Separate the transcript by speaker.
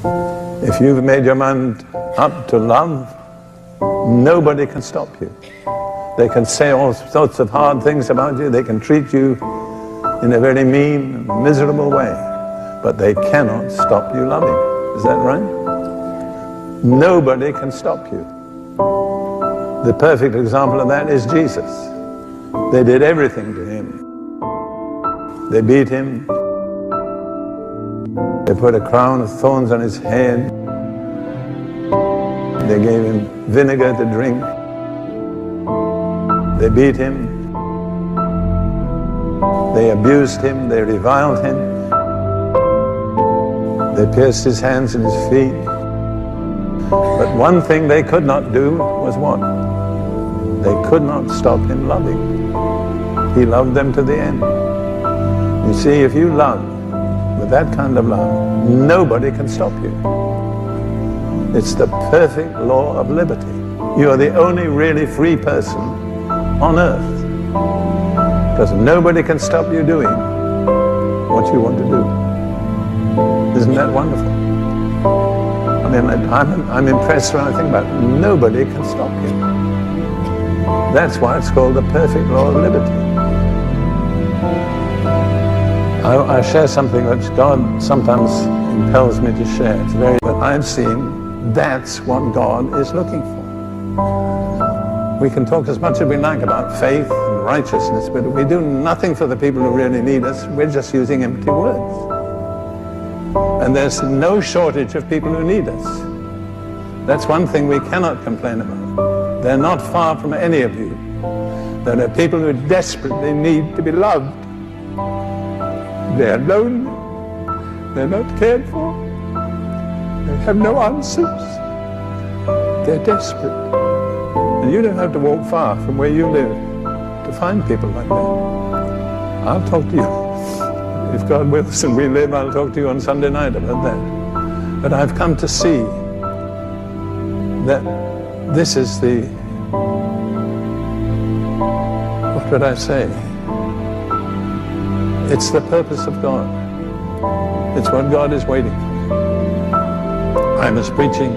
Speaker 1: If you've made your mind up to love, nobody can stop you. They can say all sorts of hard things about you. They can treat you in a very mean, miserable way. But they cannot stop you loving. Is that right? Nobody can stop you. The perfect example of that is Jesus. They did everything to him. They beat him. They put a crown of thorns on his head. They gave him vinegar to drink. They beat him. They abused him. They reviled him. They pierced his hands and his feet. But one thing they could not do was what? They could not stop him loving. He loved them to the end. You see, if you love with that kind of love, nobody can stop you. It's the perfect law of liberty. You are the only really free person on earth, because nobody can stop you doing what you want to do. Isn't that wonderful? I mean, I'm impressed when I think about it. Nobody can stop you. That's why it's called the perfect law of liberty. I share something which God sometimes impels me to share. But I've seen that's what God is looking for. We can talk as much as we like about faith and righteousness, but if we do nothing for the people who really need us, we're just using empty words. And there's no shortage of people who need us. That's one thing we cannot complain about. They're not far from any of you. There are people who desperately need to be loved. They're lonely. They're not cared for. They have no answers. They're desperate. And you don't have to walk far from where you live to find people like that. I'll talk to you. If God wills and we live, I'll talk to you on Sunday night about that. But I've come to see that this is the, what would I say? It's the purpose of God. It's what God is waiting for. I was preaching